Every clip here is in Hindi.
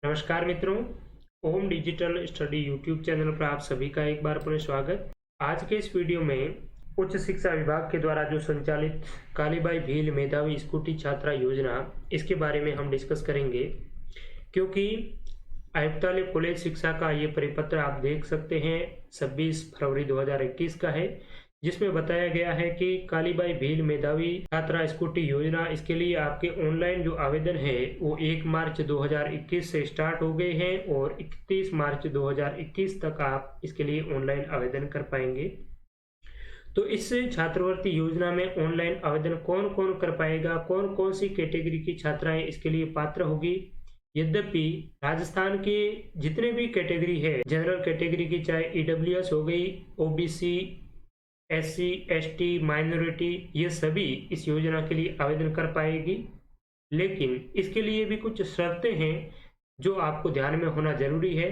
नमस्कार मित्रों, ओम डिजिटल स्टडी यूट्यूब चैनल पर आप सभी का एक बार पुनः स्वागत। आज के इस वीडियो में उच्च शिक्षा विभाग के द्वारा जो संचालित कालीबाई भील मेधावी स्कूटी छात्रा योजना, इसके बारे में हम डिस्कस करेंगे। क्योंकि आयुक्तालय कॉलेज शिक्षा का ये परिपत्र आप देख सकते हैं 26 फरवरी 2021 का है, जिसमें बताया गया है कि कालीबाई भील मेधावी छात्रा स्कूटी योजना, इसके लिए आपके ऑनलाइन जो आवेदन है वो 1 मार्च 2021 से स्टार्ट हो गए हैं और 31 मार्च 2021 तक आप इसके लिए ऑनलाइन आवेदन कर पाएंगे। तो इस छात्रवृत्ति योजना में ऑनलाइन आवेदन कौन कौन कर पाएगा, कौन कौन सी कैटेगरी की छात्राएं इसके लिए पात्र होगी। यद्यपि राजस्थान के जितने भी कैटेगरी है, जनरल कैटेगरी की चाहे ईडब्ल्यूएस हो गई, ओबीसी, SC, ST, माइनॉरिटी, ये सभी इस योजना के लिए आवेदन कर पाएगी। लेकिन इसके लिए भी कुछ शर्तें हैं जो आपको ध्यान में होना जरूरी है।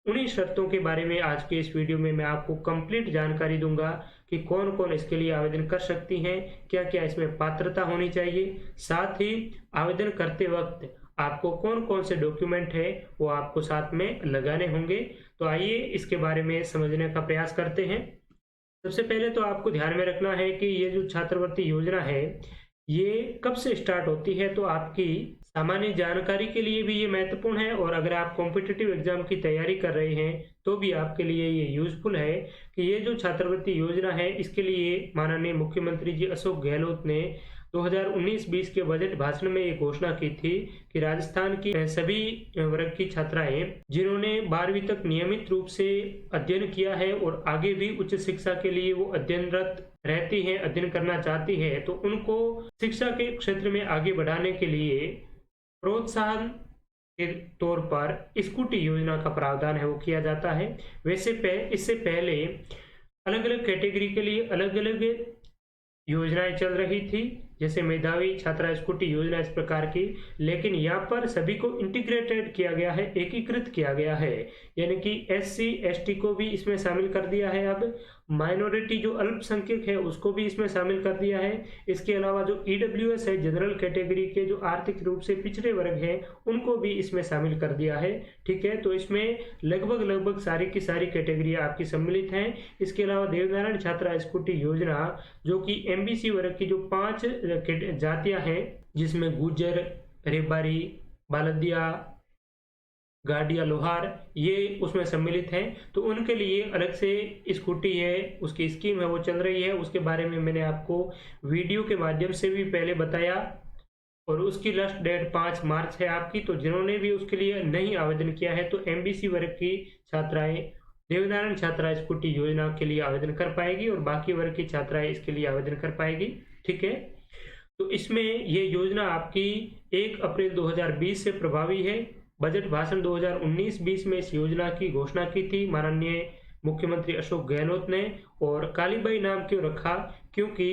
उन्हीं शर्तों के बारे में आज के इस वीडियो में मैं आपको कंप्लीट जानकारी दूंगा कि कौन कौन इसके लिए आवेदन कर सकती हैं, क्या क्या इसमें पात्रता होनी चाहिए, साथ ही आवेदन करते वक्त आपको कौन कौन से डॉक्यूमेंट है वो आपको साथ में लगाने होंगे। तो आइए इसके बारे में समझने का प्रयास करते हैं। सबसे पहले तो आपको ध्यान में रखना है कि ये जो छात्रवृत्ति योजना है ये कब से स्टार्ट होती है, तो आपकी सामान्य जानकारी के लिए भी ये महत्वपूर्ण है। और अगर आप कॉम्पिटिटिव एग्जाम की तैयारी कर रहे हैं तो भी आपके लिए ये यूजफुल है कि ये जो छात्रवृत्ति योजना है इसके लिए माननीय मुख्यमंत्री जी अशोक गहलोत ने 2019-20 के बजट भाषण में ये घोषणा की थी कि राजस्थान की सभी वर्ग की छात्राएं जिन्होंने 12वीं तक नियमित रूप से अध्ययन किया है और आगे भी उच्च शिक्षा के लिए वो अध्ययनरत रहती हैं, अध्ययन करना चाहती है, तो उनको शिक्षा के क्षेत्र में आगे बढ़ाने के लिए प्रोत्साहन के तौर पर स्कूटी योजना का प्रावधान है वो किया जाता है। वैसे इससे पहले अलग अलग कैटेगरी के लिए अलग अलग योजनाएं चल रही थी, जैसे मेधावी छात्रा स्कूटी योजना इस प्रकार की, लेकिन यहाँ पर सभी को इंटीग्रेटेड किया गया है, एकीकृत किया गया है, यानी कि SC ST को भी इसमें शामिल कर दिया है। अब माइनॉरिटी जो अल्पसंख्यक है उसको भी इसमें शामिल कर दिया है। इसके अलावा जो EWS है, जनरल कैटेगरी के जो आर्थिक रूप से पिछड़े वर्ग हैं, उनको भी इसमें शामिल कर दिया है। ठीक है, तो इसमें लगभग सारी की सारी कैटेगरियां आपकी सम्मिलित हैं। इसके अलावा देवनारायण छात्रा स्कूटी योजना, जो कि MBC वर्ग की जो 5 जातियां हैं, जिसमें गुर्जर, रेबारी, बालदिया, गाडिया, लोहार, ये उसमें सम्मिलित हैं, तो उनके लिए अलग से स्कूटी है, उसकी स्कीम है वो चल रही है। उसके बारे में मैंने आपको वीडियो के माध्यम से भी पहले बताया और उसकी लास्ट डेट 5 मार्च है आपकी। तो जिन्होंने भी उसके लिए नहीं आवेदन किया है तो MBC वर्ग की छात्राएं देवनारायण छात्रा स्कूटी योजना के लिए आवेदन कर पाएगी और बाकी वर्ग की छात्राएं इसके लिए आवेदन कर पाएगी। ठीक है, तो इसमें ये योजना आपकी 1 अप्रैल 2020 से प्रभावी है। बजट भाषण 2019-20 में इस योजना की घोषणा की थी माननीय मुख्यमंत्री अशोक गहलोत ने। और कालीबाई नाम क्यों रखा, क्योंकि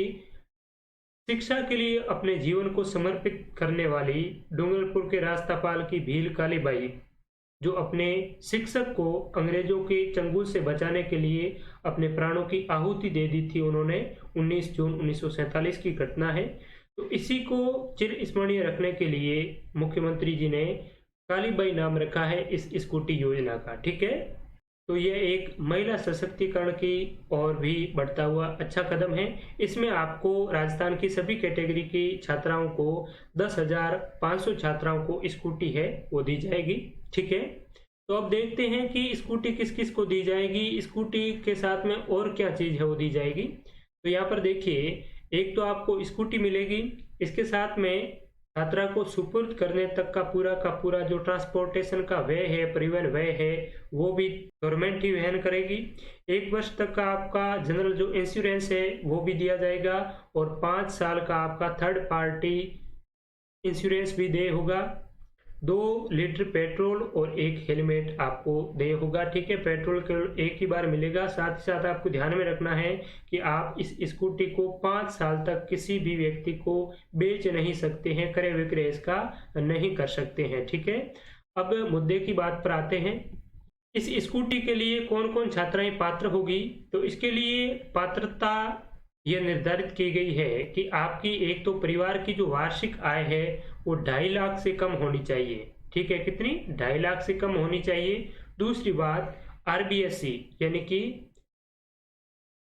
शिक्षा के लिए अपने जीवन को समर्पित करने वाली डूंगरपुर के रास्तापाल की भील कालीबाई, जो अपने शिक्षक को अंग्रेजों के चंगुल से बचाने के लिए अपने प्राणों की आहुति दे दी थी उन्होंने, 19 जून 1947 की घटना है। तो इसी को चिर स्मरणीय रखने के लिए मुख्यमंत्री जी ने कालीबाई नाम रखा है इस स्कूटी योजना का। ठीक है, तो यह एक महिला सशक्तिकरण की और भी बढ़ता हुआ अच्छा कदम है। इसमें आपको राजस्थान की सभी कैटेगरी की छात्राओं को 10,500 छात्राओं को स्कूटी है वो दी जाएगी। ठीक है, तो अब देखते हैं कि स्कूटी किस किस को दी जाएगी, स्कूटी के साथ में और क्या चीज है वो दी जाएगी। तो यहाँ पर देखिए, एक तो आपको स्कूटी मिलेगी, इसके साथ में छात्रा को सुपुर्द करने तक का पूरा जो ट्रांसपोर्टेशन का व्यय है, परिवहन व्यय है, वो भी गवर्नमेंट ही वहन करेगी। 1 वर्ष तक का आपका जनरल जो इंश्योरेंस है वो भी दिया जाएगा और 5 साल का आपका थर्ड पार्टी इंश्योरेंस भी दे होगा। 2 लीटर पेट्रोल और 1 हेलमेट आपको दे होगा। ठीक है, पेट्रोल केवल एक ही बार मिलेगा। साथ ही साथ आपको ध्यान में रखना है कि आप इस स्कूटी को 5 साल तक किसी भी व्यक्ति को बेच नहीं सकते हैं, क्रय विक्रय इसका नहीं कर सकते हैं। ठीक है, अब मुद्दे की बात पर आते हैं। इस स्कूटी के लिए कौन कौन छात्राएं पात्र होगी, तो इसके लिए पात्रता यह निर्धारित की गई है कि आपकी एक तो परिवार की जो वार्षिक आय है वो 2.5 लाख से कम होनी चाहिए। ठीक है, कितनी? 2.5 लाख से कम होनी चाहिए। दूसरी बात, RBSE यानी कि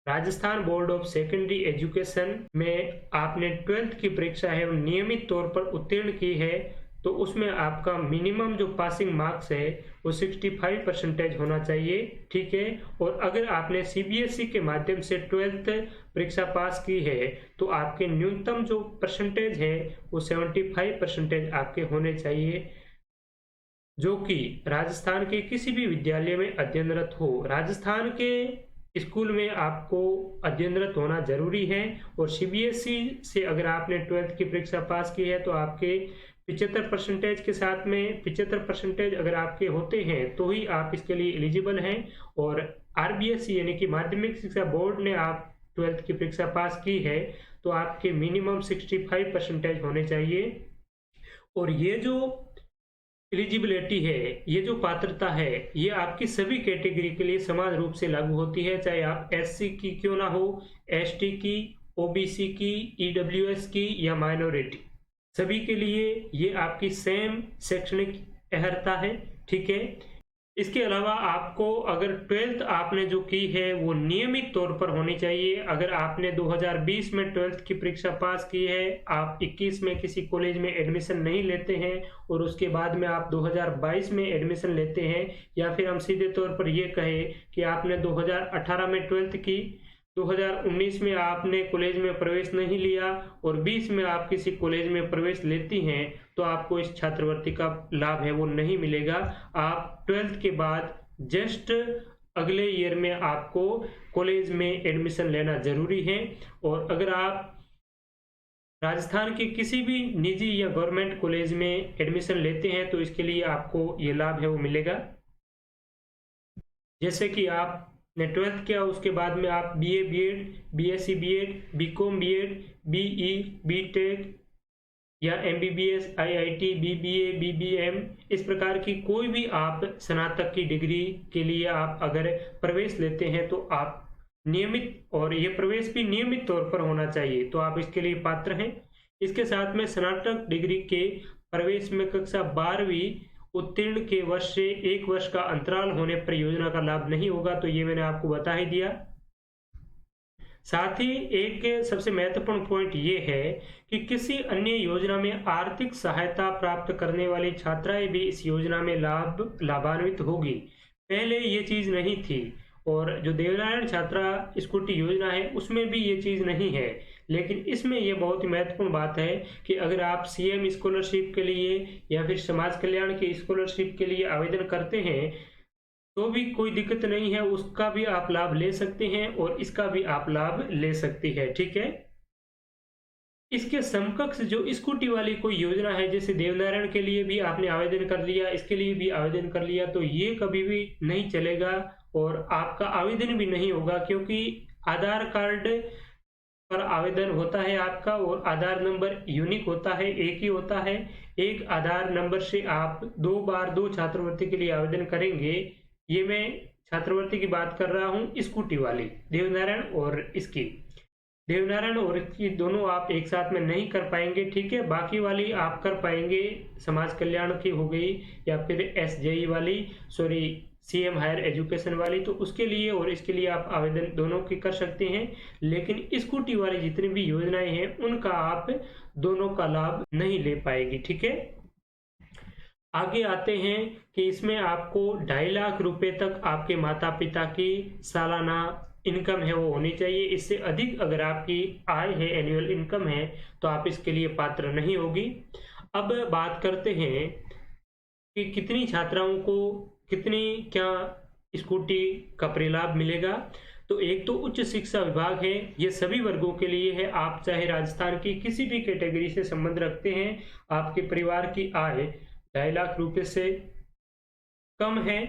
Rajasthan board of secondary education में आपने 12th की परीक्षा है वो नियमित तौर पर उत्तीर्ण की है, तो उसमें आपका मिनिमम जो पासिंग मार्क्स है वो 65% होना चाहिए। ठीक है, और अगर आपने CBSE के माध्यम से 12th परीक्षा पास की है तो आपके न्यूनतम जो परसेंटेज है वो 75% आपके होने चाहिए, जो कि राजस्थान के किसी भी विद्यालय में अध्ययनरत हो। राजस्थान के स्कूल में आपको अध्ययनरत होना जरूरी है, और CBSE से अगर आपने 12th की परीक्षा पास की है तो आपके 75% के साथ में 75% अगर आपके होते हैं तो ही आप इसके लिए एलिजिबल हैं। और RBSE यानी कि माध्यमिक शिक्षा बोर्ड ने आप 12th की परीक्षा पास की है तो आपके मिनिमम 65% होने चाहिए। और ये जो एलिजिबिलिटी है, ये जो पात्रता है, ये आपकी सभी कैटेगरी के लिए समान रूप से लागू होती है, चाहे आप SC की क्यों ना हो, ST की, OBC की, EWS की या माइनॉरिटी, सभी के लिए ये आपकी सेम शैक्षणिक अर्हता है। ठीक है, इसके अलावा आपको अगर 12th आपने जो की है वो नियमित तौर पर होनी चाहिए। अगर आपने 2020 में 12th की परीक्षा पास की है, आप 21 में किसी कॉलेज में एडमिशन नहीं लेते हैं और उसके बाद में आप 2022 में एडमिशन लेते हैं, या फिर हम सीधे तौर पर ये कहें कि आपने 2018 में 12th की, 2019 में आपने कॉलेज में प्रवेश नहीं लिया और 20 में आप किसी कॉलेज में प्रवेश लेती हैं, तो आपको इस छात्रवृत्ति का लाभ है वो नहीं मिलेगा। आप 12th के बाद जस्ट अगले ईयर में आपको कॉलेज में एडमिशन लेना जरूरी है। और अगर आप राजस्थान के किसी भी निजी या गवर्नमेंट कॉलेज में एडमिशन लेते हैं तो इसके लिए आपको ये लाभ है वो मिलेगा। जैसे कि आप ने 12th किया, उसके बाद में आप BA BEd, BSc BEd, BCom BEd, BE BTech या MBBS, IIT, BBA, BBM, इस प्रकार की कोई भी आप स्नातक की डिग्री के लिए आप अगर प्रवेश लेते हैं तो आप नियमित, और ये प्रवेश भी नियमित तौर पर होना चाहिए, तो आप इसके लिए पात्र हैं। इसके साथ में स्नातक डिग्री के प्रवेश में कक्षा 12वीं उत्तीर्ण के वर्ष से 1 वर्ष का अंतराल होने पर योजना का लाभ नहीं होगा, तो ये मैंने आपको बता ही दिया। साथ ही एक सबसे महत्वपूर्ण पॉइंट ये है कि किसी अन्य योजना में आर्थिक सहायता प्राप्त करने वाली छात्राएं भी इस योजना में लाभान्वित होगी। पहले ये चीज नहीं थी, और जो देवनारायण छात्रा स्कूटी योजना है उसमें भी ये चीज नहीं है, लेकिन इसमें यह बहुत ही महत्वपूर्ण बात है कि अगर आप CM स्कॉलरशिप के लिए या फिर समाज कल्याण की स्कॉलरशिप के लिए आवेदन करते हैं तो भी कोई दिक्कत नहीं है, उसका भी आप लाभ ले सकते हैं और इसका भी आप लाभ ले सकती है। ठीक है, इसके समकक्ष जो स्कूटी वाली कोई योजना है, जैसे देवनारायण के लिए भी आपने आवेदन कर लिया, इसके लिए भी आवेदन कर लिया, तो ये कभी भी नहीं चलेगा और आपका आवेदन भी नहीं होगा, क्योंकि आधार कार्ड पर आवेदन होता है आपका और आधार नंबर यूनिक होता है, एक ही होता है। एक आधार नंबर से आप 2 बार 2 छात्रवृत्ति के लिए आवेदन करेंगे। ये मैं छात्रवृत्ति की बात कर रहा हूँ स्कूटी वाली, देवनारायण और इसकी दोनों आप एक साथ में नहीं कर पाएंगे। ठीक है, बाकी वाली आप कर पाएंगे, समाज कल्याण की हो गई या फिर SJE वाली, CM हायर एजुकेशन वाली, तो उसके लिए और इसके लिए आप आवेदन दोनों की कर सकते हैं। लेकिन स्कूटी वाली जितनी भी योजनाएं हैं उनका आप दोनों का लाभ नहीं ले पाएगी। ठीक है, आगे आते हैं कि इसमें आपको 2.5 लाख रुपए तक आपके माता पिता की सालाना इनकम है वो होनी चाहिए। इससे अधिक अगर आपकी आय है, एनुअल इनकम है, तो आप इसके लिए पात्र नहीं होगी। अब बात करते हैं कि कितनी छात्राओं को कितनी क्या स्कूटी का परिलाभ मिलेगा। तो एक तो उच्च शिक्षा विभाग है, ये सभी वर्गों के लिए है। आप चाहे राजस्थान की किसी भी कैटेगरी से संबंध रखते हैं, आपके परिवार की आय 2.5 लाख रुपए से कम है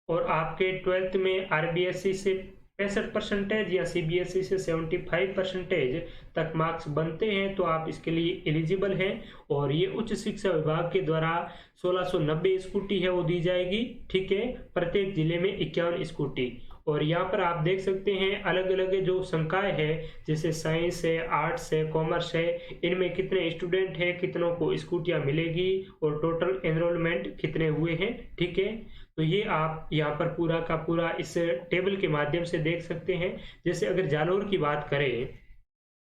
और आपके 12th में RBSE से 65% या CBSE से 75% तक मार्क्स बनते हैं, तो आप इसके लिए एलिजिबल हैं। और ये उच्च शिक्षा विभाग के द्वारा 1690 स्कूटी है वो दी जाएगी। ठीक है, प्रत्येक जिले में 51 स्कूटी। और यहाँ पर आप देख सकते हैं अलग अलग जो संकाय है, जैसे साइंस है, आर्ट्स है, कॉमर्स है, इनमें कितने स्टूडेंट हैं, कितनों को स्कूटियाँ मिलेगी और टोटल एनरोलमेंट कितने हुए हैं। ठीक है, तो ये आप यहाँ पर पूरा का पूरा इस टेबल के माध्यम से देख सकते हैं। जैसे अगर जालोर की बात करें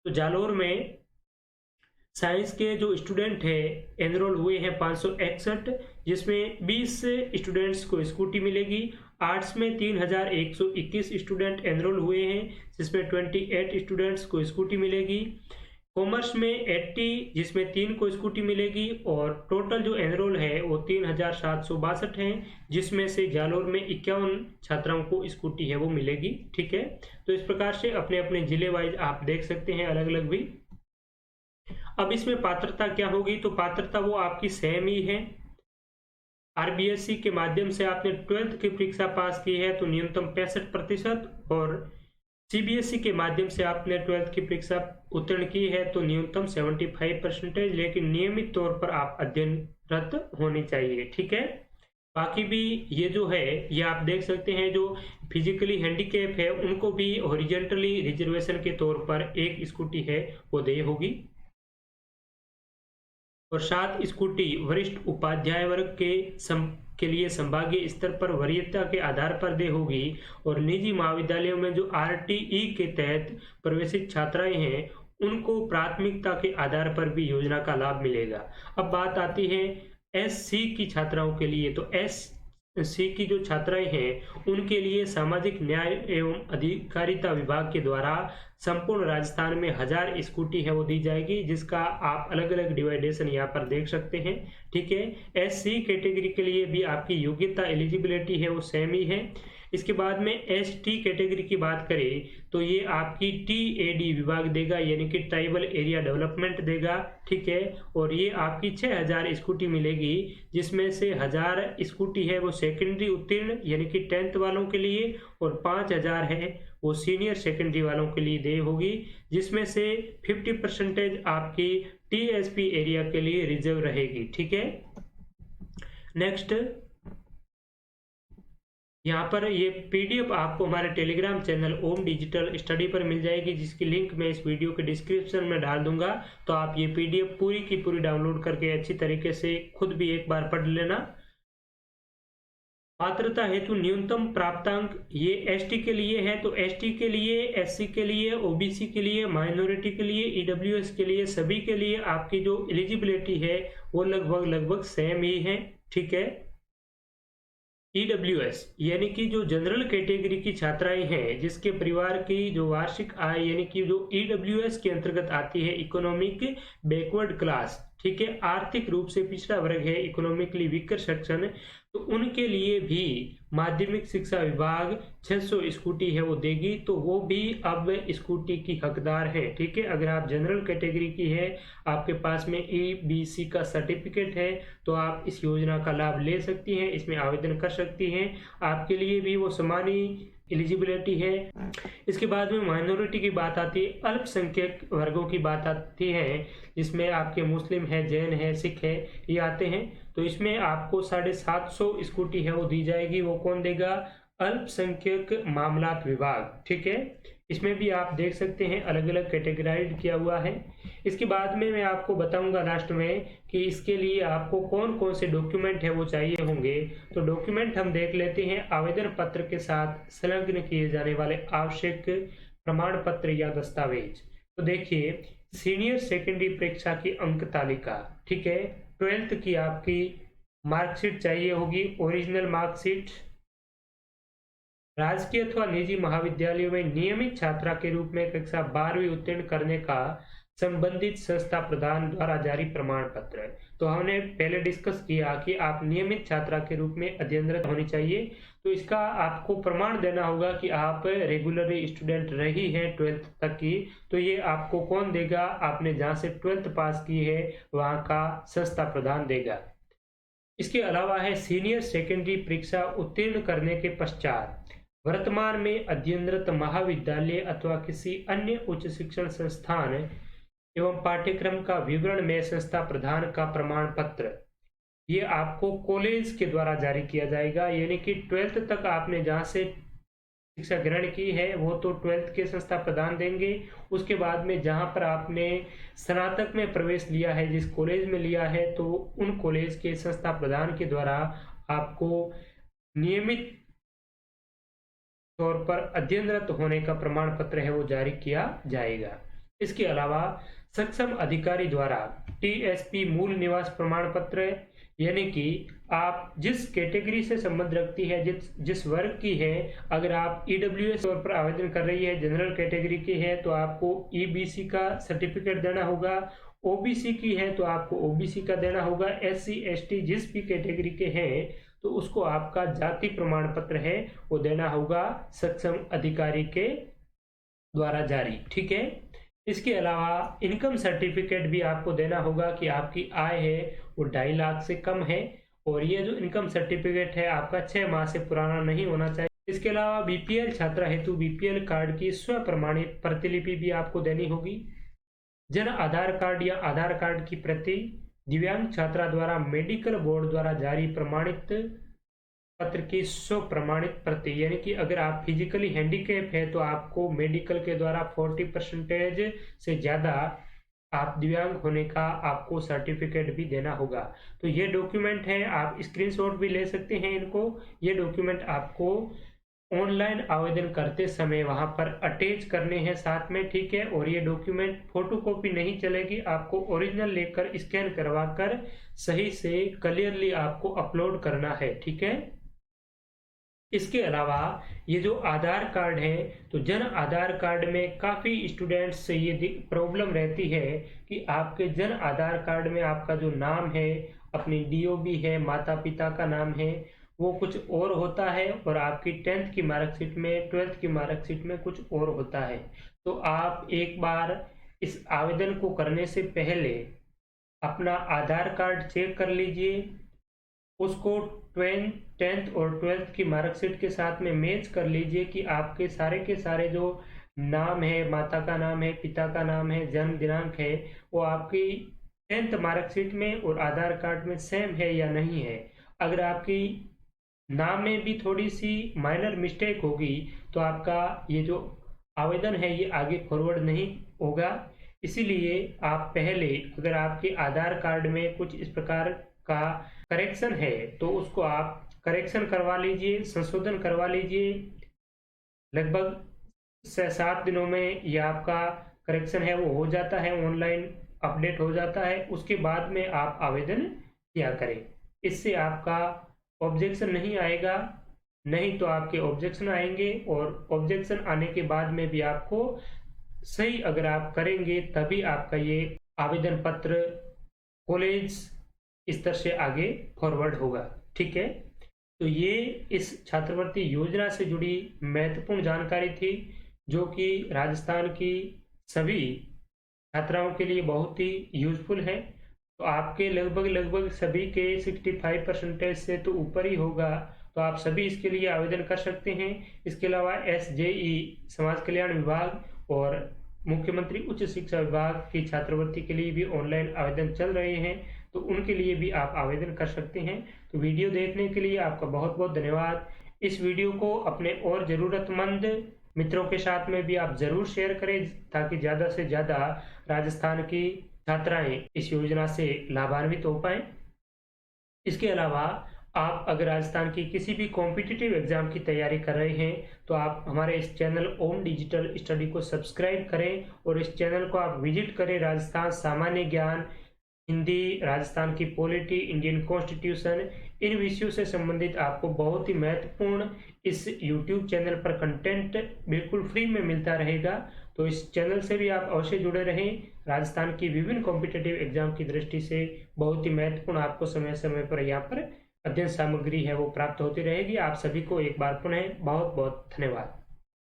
तो जालोर में साइंस के जो स्टूडेंट है एनरोल हुए हैं 561, जिसमें 20 स्टूडेंट्स को स्कूटी मिलेगी। आर्ट्स में 3121 स्टूडेंट एनरोल हुए हैं, जिसमें 28 स्टूडेंट्स को स्कूटी मिलेगी। कॉमर्स में 80, जिसमें 3 को स्कूटी मिलेगी, और टोटल जो एनरोल है वो 3762 हैं, जिसमें से जालोर में 51 छात्राओं को स्कूटी है वो मिलेगी। ठीक है, तो इस प्रकार से अपने अपने जिले वाइज आप देख सकते हैं अलग अलग भी। अब इसमें पात्रता क्या होगी, तो पात्रता वो आपकी सेम ही है। आरबीएससी के माध्यम से आपने 12th की परीक्षा पास की है तो न्यूनतम 65%, और सीबीएसई के माध्यम से आपने 12th की परीक्षा उत्तीर्ण की है तो न्यूनतम 75%, लेकिन नियमित तौर पर आप अध्ययनरत होनी चाहिए। ठीक है, बाकी भी ये जो है ये आप देख सकते हैं, जो फिजिकली हैंडीकैप है उनको भी हॉरिजॉन्टली रिजर्वेशन के तौर पर एक स्कूटी है वो दे होगी, और 7 स्कूटी वरिष्ठ उपाध्याय वर्ग के लिए संभागीय स्तर पर वरीयता के आधार पर दे होगी, और निजी महाविद्यालयों में जो आरटीई के तहत प्रवेशित छात्राएं हैं उनको प्राथमिकता के आधार पर भी योजना का लाभ मिलेगा। अब बात आती है एससी की छात्राओं के लिए, तो एससी की जो छात्राएं हैं उनके लिए सामाजिक न्याय एवं अधिकारिता विभाग के द्वारा संपूर्ण राजस्थान में 1000 स्कूटी है वो दी जाएगी, जिसका आप अलग अलग डिवाइडेशन यहाँ पर देख सकते हैं। ठीक है, एससी कैटेगरी के लिए भी आपकी योग्यता एलिजिबिलिटी है वो सेम ही है। इसके बाद में एसटी कैटेगरी की बात करें तो ये आपकी टीएडी विभाग देगा, यानी कि ट्राइबल एरिया डेवलपमेंट देगा। ठीक है, और ये आपकी 6000 स्कूटी मिलेगी, जिसमें से 1000 स्कूटी है वो सेकेंडरी उत्तीर्ण यानी कि 10th वालों के लिए, और 5000 है वो सीनियर सेकेंडरी वालों के लिए दे होगी, जिसमें से 50% आपकी टीएसपी एरिया के लिए रिजर्व रहेगी। ठीक है, नेक्स्ट यहाँ पर ये पीडीएफ आपको हमारे टेलीग्राम चैनल ओम डिजिटल स्टडी पर मिल जाएगी, जिसकी लिंक मैं इस वीडियो के डिस्क्रिप्शन में डाल दूंगा। तो आप ये पीडीएफ पूरी की पूरी डाउनलोड करके अच्छी तरीके से खुद भी एक बार पढ़ लेना। पात्रता हेतु न्यूनतम प्राप्तांक ये एसटी के लिए है, तो एसटी के लिए, एससी के लिए, ओबीसी के लिए, माइनॉरिटी के लिए, ईडब्ल्यूएस के लिए, सभी के लिए आपकी जो एलिजिबिलिटी है वो लगभग सेम ही है। ठीक है, ईडब्ल्यूएस यानी कि जो जनरल कैटेगरी की छात्राएं हैं जिसके परिवार की जो वार्षिक आय यानी कि जो ईडब्ल्यूएस के अंतर्गत आती है इकोनॉमिक बैकवर्ड क्लास, ठीक है, आर्थिक रूप से पिछड़ा वर्ग है, इकोनॉमिकली वीकर सेक्शन, तो उनके लिए भी माध्यमिक शिक्षा विभाग 600 स्कूटी है वो देगी, तो वो भी अब स्कूटी की हकदार है। ठीक है, अगर आप जनरल कैटेगरी की है, आपके पास में ईबीसी का सर्टिफिकेट है, तो आप इस योजना का लाभ ले सकती हैं, इसमें आवेदन कर सकती हैं, आपके लिए भी वो समान ही एलिजिबिलिटी है। इसके बाद में माइनॉरिटी की बात आती है, अल्पसंख्यक वर्गों की बात आती है, जिसमें आपके मुस्लिम है, जैन है, सिख है, ये आते हैं, तो इसमें आपको 750 स्कूटी है वो दी जाएगी। वो कौन देगा? अल्पसंख्यक मामलात विभाग। ठीक है, इसमें भी आप देख सकते हैं अलग अलग कैटेगराइज किया हुआ है। इसके बाद में मैं आपको बताऊंगा लास्ट में कि इसके लिए आपको कौन कौन से डॉक्यूमेंट है वो चाहिए होंगे। तो डॉक्यूमेंट हम देख लेते हैं, आवेदन पत्र के साथ संलग्न किए जाने वाले आवश्यक प्रमाण पत्र या दस्तावेज। तो देखिए, सीनियर सेकेंडरी परीक्षा की अंक तालिका, ठीक है, 12th की आपकी मार्कशीट चाहिए होगी, ओरिजिनल मार्कशीट। राजकीय अथवा निजी महाविद्यालयों में नियमित छात्रा के रूप में कक्षा 12वीं उत्तीर्ण करने का संबंधित संस्था प्रदान द्वारा जारी प्रमाण पत्र। तो हमने पहले डिस्कस किया कि आप नियमित छात्रा के रूप में अध्ययनरत होनी चाहिए, तो इसका आपको प्रमाण देना होगा कि आप रेगुलर स्टूडेंट रही हैं 12th तक की। तो ये आपको कौन देगा? आपने जहां से 12th पास की है वहां का संस्था प्रदान देगा। इसके अलावा है सीनियर सेकेंडरी परीक्षा उत्तीर्ण करने के पश्चात वर्तमान में अध्ययनरत महाविद्यालय अथवा किसी अन्य उच्च शिक्षण संस्थान एवं पाठ्यक्रम का विवरण में संस्था प्रदान का प्रमाण पत्र, ये आपको कॉलेज के द्वारा जारी किया जाएगा। यानी कि 12th तक आपने जहां से शिक्षा ग्रहण की है वो तो 12th के संस्था प्रदान देंगे। उसके बाद में जहां पर आपने स्नातक में प्रवेश लिया है, जिस कॉलेज में लिया है, तो उन कॉलेज के संस्था प्रदान के द्वारा आपको नियमित तौर पर अध्ययनरत होने का प्रमाण पत्र है वो जारी किया जाएगा। इसके अलावा सक्षम अधिकारी द्वारा टीएसपी मूल निवास प्रमाण पत्र, यानी कि आप जिस कैटेगरी से संबंध रखती है, जिस वर्ग की है, अगर आप ईडब्ल्यूएस तौर पर आवेदन कर रही है, जनरल कैटेगरी की है, तो आपको ईबीसी का सर्टिफिकेट देना होगा। ओबीसी की है तो आपको ओबीसी का देना होगा। एससी एसटी जिस भी कैटेगरी के हैं तो उसको आपका जाति प्रमाण पत्र है वो देना होगा सक्षम अधिकारी के द्वारा जारी। ठीक है। इसके अलावा इनकम सर्टिफिकेट भी आपको देना होगा कि आपकी आय है वो 2.5 लाख से कम है, और ये जो इनकम सर्टिफिकेट है आपका 6 माह से पुराना नहीं होना चाहिए। इसके अलावा बीपीएल छात्रा हेतु बीपीएल कार्ड की स्व प्रमाणित प्रतिलिपि भी आपको देनी होगी। जन आधार कार्ड या आधार कार्ड की प्रति, दिव्यांग छात्रा द्वारा मेडिकल बोर्ड द्वारा जारी प्रमाणित पत्र की स्व प्रमाणित प्रति, यानी कि अगर आप फिजिकली हैंडीकैप है तो आपको मेडिकल के द्वारा 40% से ज्यादा आप दिव्यांग होने का आपको सर्टिफिकेट भी देना होगा। तो ये डॉक्यूमेंट है, आप स्क्रीनशॉट भी ले सकते हैं इनको। ये डॉक्यूमेंट आपको ऑनलाइन आवेदन करते समय वहां पर अटैच करने हैं साथ में। ठीक है। और ये डॉक्यूमेंट फोटोकॉपी नहीं चलेगी, आपको ओरिजिनल लेकर स्कैन करवा कर सही से क्लियरली आपको अपलोड करना है। ठीक है। इसके अलावा ये जो आधार कार्ड है, तो जन आधार कार्ड में काफी स्टूडेंट्स से ये प्रॉब्लम रहती है कि आपके जन आधार कार्ड में आपका जो नाम है, अपनी डीओबी है, माता पिता का नाम है, वो कुछ और होता है, और आपकी 10th की मार्कशीट में, 12th की मार्कशीट में कुछ और होता है। तो आप एक बार इस आवेदन को करने से पहले अपना आधार कार्ड चेक कर लीजिए, उसको 10th और 12th की मार्कशीट के साथ में मैच कर लीजिए कि आपके सारे के सारे जो नाम है, माता का नाम है, पिता का नाम है, जन्म दिनांक है, वो आपकी 10th मार्कशीट में और आधार कार्ड में सेम है या नहीं है। अगर आपकी नाम में भी थोड़ी सी माइनर मिस्टेक होगी तो आपका ये जो आवेदन है ये आगे फॉरवर्ड नहीं होगा। इसीलिए आप पहले, अगर आपके आधार कार्ड में कुछ इस प्रकार का करेक्शन है तो उसको आप करेक्शन करवा लीजिए, संशोधन करवा लीजिए। लगभग 7 दिनों में ये आपका करेक्शन है वो हो जाता है, ऑनलाइन अपडेट हो जाता है। उसके बाद में आप आवेदन किया करें, इससे आपका ऑब्जेक्शन नहीं आएगा। नहीं तो आपके ऑब्जेक्शन आएंगे, और ऑब्जेक्शन आने के बाद में भी आपको सही अगर आप करेंगे तभी आपका ये आवेदन पत्र कॉलेज स्तर से आगे फॉरवर्ड होगा। ठीक है। तो ये इस छात्रवृत्ति योजना से जुड़ी महत्वपूर्ण जानकारी थी, जो कि राजस्थान की सभी छात्राओं के लिए बहुत ही यूजफुल है। तो आपके लगभग सभी के 65% से तो ऊपर ही होगा, तो आप सभी इसके लिए आवेदन कर सकते हैं। इसके अलावा SJE समाज कल्याण विभाग और मुख्यमंत्री उच्च शिक्षा विभाग की छात्रवृत्ति के लिए भी ऑनलाइन आवेदन चल रहे हैं, तो उनके लिए भी आप आवेदन कर सकते हैं। तो वीडियो देखने के लिए आपका बहुत बहुत धन्यवाद। इस वीडियो को अपने और ज़रूरतमंद मित्रों के साथ में भी आप ज़रूर शेयर करें, ताकि ज़्यादा से ज़्यादा राजस्थान की छात्राएं इस योजना से लाभान्वित हो पाएं। इसके अलावा आप अगर राजस्थान की किसी भी कॉम्पिटिटिव एग्जाम की तैयारी कर रहे हैं तो आप हमारे इस चैनल ओम डिजिटल स्टडी को सब्सक्राइब करें, और इस चैनल को आप विजिट करें। राजस्थान सामान्य ज्ञान, हिंदी, राजस्थान की पॉलिटी, इंडियन कॉन्स्टिट्यूशन, इन विषयों से संबंधित आपको बहुत ही महत्वपूर्ण इस YouTube चैनल पर कंटेंट बिल्कुल फ्री में मिलता रहेगा। तो इस चैनल से भी आप अवश्य जुड़े रहें। राजस्थान की विभिन्न कॉम्पिटिटिव एग्जाम की दृष्टि से बहुत ही महत्वपूर्ण आपको समय समय पर यहाँ पर अध्ययन सामग्री है वो प्राप्त होती रहेगी। आप सभी को एक बार पुनः बहुत बहुत धन्यवाद।